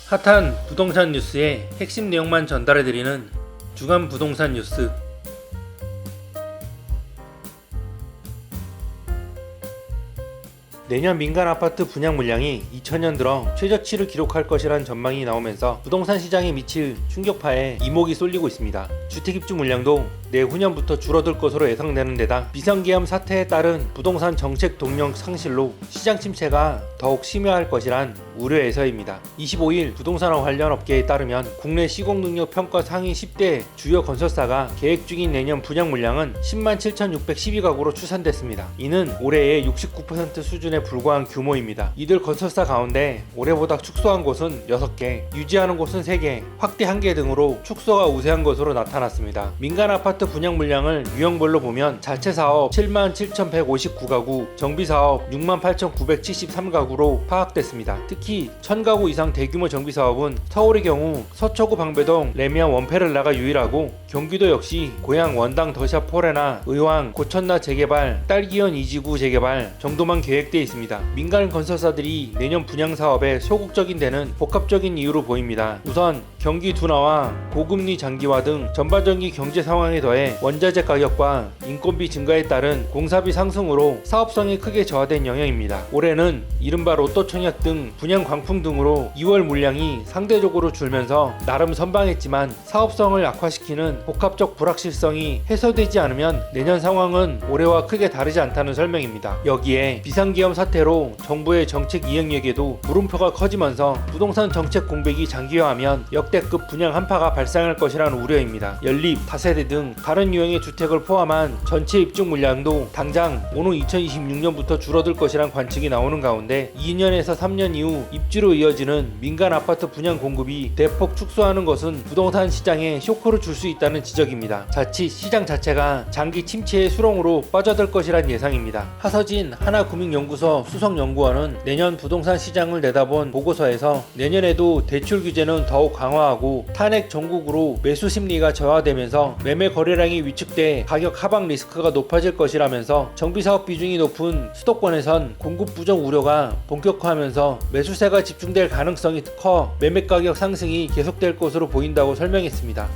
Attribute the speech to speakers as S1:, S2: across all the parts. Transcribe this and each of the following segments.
S1: 핫한 부동산 뉴스의 핵심 내용만 전달해드리는 주간 부동산 뉴스. 내년 민간 아파트 분양 물량이 2000년 들어 최저치를 기록할 것이란 전망이 나오면서 부동산 시장에 미칠 충격파에 이목이 쏠리고 있습니다. 주택입주 물량도 내후년부터 줄어들 것으로 예상되는 데다 비상계엄 사태에 따른 부동산 정책 동력 상실로 시장 침체가 더욱 심화할 것이란 우려에서입니다. 25일 부동산업 관련 업계에 따르면 국내 시공능력 평가 상위 10대 주요 건설사가 계획 중인 내년 분양 물량은 10만 7,612가구로 추산됐습니다. 이는 올해의 69% 수준에 불과한 규모입니다. 이들 건설사 가운데 올해보다 축소한 곳은 6개, 유지하는 곳은 3개, 확대 1개 등으로 축소가 우세한 것으로 나타났습니다. 민간 아파트 분양 물량을 유형별로 보면 자체 사업 7만 7,159가구, 정비 사업 6만 8,973가구로 파악됐습니다. 특히 1000가구 이상 대규모 정비 사업은 서울의 경우 서초구 방배동 레미안 원페를라가 유일하고 경기도 역시 고양 원당 더샵 포레나 의왕 고천나 재개발 딸기현 2지구 재개발 정도만 계획되어 있습니다. 민간 건설사들이 내년 분양 사업에 소극적인 데는 복합적인 이유로 보입니다. 우선 경기 둔화와 고금리 장기화 등 전반적인 경제 상황에 더해 원자재 가격과 인건비 증가에 따른 공사비 상승으로 사업성이 크게 저하된 영향입니다. 올해는 이른바 로또 청약 등 분양 광풍 등으로 2월 물량이 상대적으로 줄면서 나름 선방했지만 사업성을 악화시키는 복합적 불확실성이 해소되지 않으면 내년 상황은 올해와 크게 다르지 않다는 설명입니다. 여기에 비상계엄 사태로 정부의 정책 이행력에도 물음표가 커지면서 부동산 정책 공백이 장기화하면 역대급 분양 한파가 발생할 것이라는 우려입니다. 연립, 다세대 등 다른 유형의 주택을 포함한 전체 입주 물량도 당장 오는 2026년부터 줄어들 것이란 관측이 나오는 가운데 2년에서 3년 이후 입주로 이어지는 민간 아파트 분양 공급이 대폭 축소하는 것은 부동산 시장에 쇼크를 줄 수 있다는 지적입니다. 자칫 시장 자체가 장기 침체의 수렁으로 빠져들 것이란 예상입니다. 하서진 하나금융연구소 수석연구원은 내년 부동산 시장을 내다본 보고서에서 내년에도 대출 규제는 더욱 강화하고 탄핵 전국으로 매수 심리가 저하되면서 매매 거래량이 위축돼 가격 하방 리스크가 높아질 것이라면서 정비사업 비중이 높은 수도권에선 공급 부정 우려가 본격화하면서 매수세가 집중될 가능성이 커 매매 가격 상승이 계속될 것으로 보인다고 설명했습니다.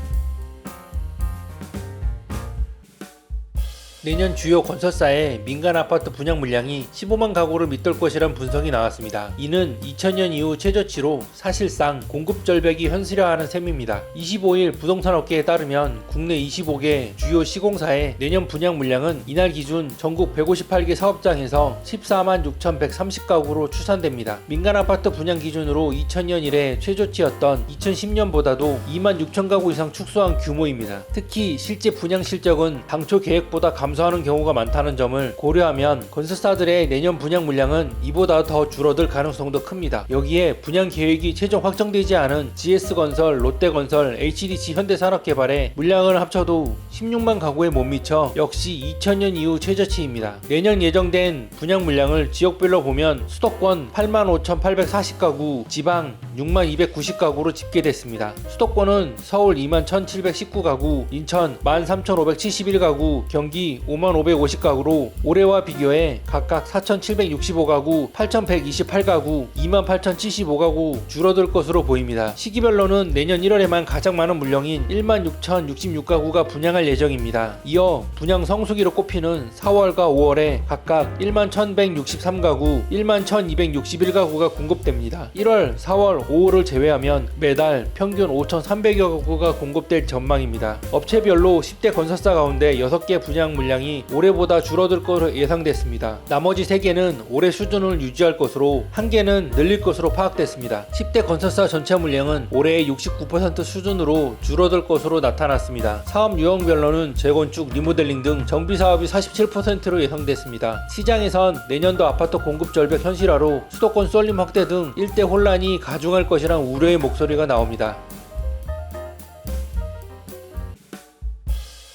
S1: 내년 주요 건설사의 민간 아파트 분양 물량이 15만 가구를 밑돌 것이란 분석이 나왔습니다. 이는 2000년 이후 최저치로 사실상 공급 절벽이 현실화하는 셈입니다. 25일 부동산업계에 따르면 국내 25개 주요 시공사의 내년 분양 물량은 이날 기준 전국 158개 사업장에서 14만 6,130가구로 추산됩니다. 민간 아파트 분양 기준으로 2000년 이래 최저치였던 2010년보다도 2만 6천 가구 이상 축소한 규모입니다. 특히 실제 분양 실적은 당초 계획보다 감소하는 경우가 많다는 점을 고려하면 건설사들의 내년 분양 물량은 이보다 더 줄어들 가능성도 큽니다. 여기에 분양 계획이 최종 확정되지 않은 GS건설, 롯데건설, HDC 현대산업개발의 물량을 합쳐도 16만 가구에 못 미쳐 역시 2000년 이후 최저치입니다. 내년 예정된 분양 물량을 지역별로 보면 수도권 85,840가구, 지방 6만 290가구로 집계됐습니다. 수도권은 서울 2만 1,719가구, 인천 13,571가구, 경기 5만 550가구로 올해와 비교해 각각 4,765가구, 8,128가구, 2만 8,075가구 줄어들 것으로 보입니다. 시기별로는 내년 1월에만 가장 많은 물량인 1만 6,066가구가 분양할 예정입니다. 이어 분양 성수기로 꼽히는 4월과 5월에 각각 1만 1,163가구, 1만 1,261가구가 공급됩니다. 1월, 4월, 5월을 제외하면 매달 평균 5,300여 가구가 공급될 전망입니다. 업체별로 10대 건설사 가운데 6개 분양 물량이 올해보다 줄어들 것으로 예상됐습니다. 나머지 3개는 올해 수준을 유지할 것으로 1개는 늘릴 것으로 파악됐습니다. 10대 건설사 전체 물량은 올해의 69% 수준으로 줄어들 것으로 나타났습니다. 사업 유형별로는 재건축, 리모델링 등 정비 사업이 47%로 예상됐습니다. 시장에선 내년도 아파트 공급 절벽 현실화로 수도권 쏠림 확대 등 일대 혼란이 가중할 것이란 우려의 목소리가 나옵니다.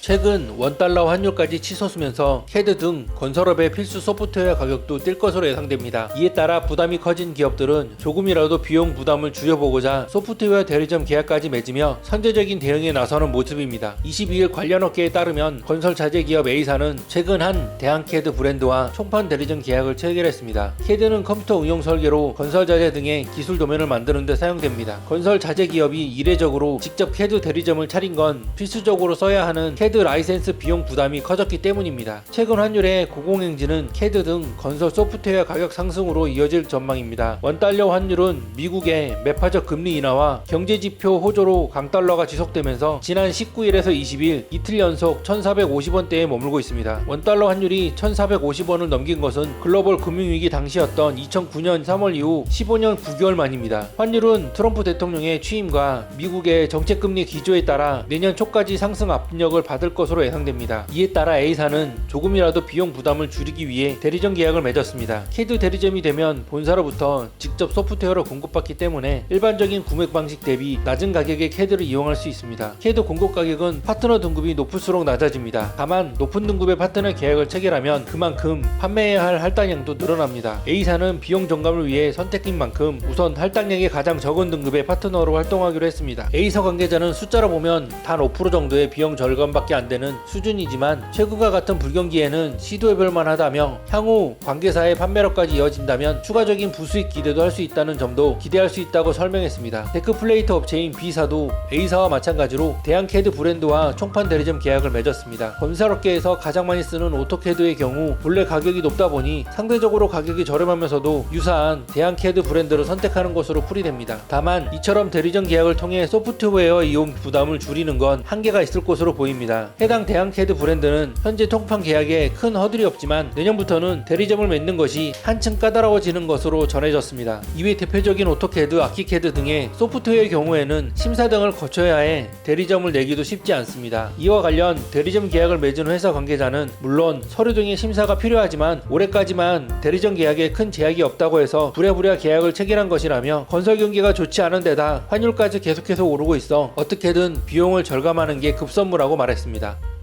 S1: 최근 원달러 환율까지 치솟으면서 캐드 등 건설업의 필수 소프트웨어 가격도 뛸 것으로 예상됩니다. 이에 따라 부담이 커진 기업들은 조금이라도 비용 부담을 줄여보고자 소프트웨어 대리점 계약까지 맺으며 선제적인 대응에 나서는 모습입니다. 22일 관련 업계에 따르면 건설 자재 기업 A사는 최근 한 대한캐드 브랜드와 총판 대리점 계약을 체결했습니다. 캐드는 컴퓨터 응용 설계로 건설 자재 등의 기술 도면을 만드는 데 사용됩니다. 건설 자재 기업이 이례적으로 직접 캐드 대리점을 차린 건 필수적으로 써야 하는 캐드 라이센스 비용 부담이 커졌기 때문입니다. 최근 환율의 고공행진은 캐드 등 건설 소프트웨어 가격 상승으로 이어질 전망입니다. 원달러 환율은 미국의 매파적 금리 인하와 경제지표 호조로 강달러가 지속되면서 지난 19일에서 20일 이틀 연속 1450원대에 머물고 있습니다. 원달러 환율이 1450원을 넘긴 것은 글로벌 금융위기 당시였던 2009년 3월 이후 15년 9개월 만입니다. 환율은 트럼프 대통령의 취임과 미국의 정책금리 기조에 따라 내년 초까지 상승 압력을 받을 것으로 예상됩니다. 이에 따라 A사는 조금이라도 비용 부담을 줄이기 위해 대리점 계약을 맺었습니다. 캐드 대리점이 되면 본사로부터 직접 소프트웨어를 공급받기 때문에 일반적인 구매 방식 대비 낮은 가격의 캐드를 이용할 수 있습니다. 캐드 공급 가격은 파트너 등급이 높을수록 낮아집니다. 다만 높은 등급의 파트너 계약을 체결하면 그만큼 판매해야 할 할당량도 늘어납니다. A사는 비용 정감을 위해 선택인 만큼 우선 할당량이 가장 적은 등급의 파트너로 활동하기로 했습니다. A사 관계자는 숫자로 보면 단 5% 정도의 비용 절감밖에 안 되는 수준이지만 최근과 같은 불경기에는 시도해볼 만하다며 향후 관계사의 판매력까지 이어진다면 추가적인 부수익 기대도 할 수 있다는 점도 기대할 수 있다고 설명했습니다. 데크플레이터 업체인 B사도 A사와 마찬가지로 대한캐드 브랜드와 총판 대리점 계약을 맺었습니다. 건설업계에서 가장 많이 쓰는 오토캐드의 경우 본래 가격이 높다 보니 상대적으로 가격이 저렴하면서도 유사한 대한캐드 브랜드를 선택하는 것으로 풀이됩니다. 다만 이처럼 대리점 계약을 통해 소프트웨어 이용 부담을 줄이는 건 한계가 있을 것으로 보입니다. 해당 대한캐드 브랜드는 현재 통판 계약에 큰 허들이 없지만 내년부터는 대리점을 맺는 것이 한층 까다로워지는 것으로 전해졌습니다. 이외 대표적인 오토캐드, 아키캐드 등의 소프트웨어의 경우에는 심사 등을 거쳐야 해 대리점을 내기도 쉽지 않습니다. 이와 관련 대리점 계약을 맺은 회사 관계자는 물론 서류 등의 심사가 필요하지만 올해까지만 대리점 계약에 큰 제약이 없다고 해서 부랴부랴 계약을 체결한 것이라며 건설 경기가 좋지 않은 데다 환율까지 계속해서 오르고 있어 어떻게든 비용을 절감하는 게 급선무라고 말했습니다.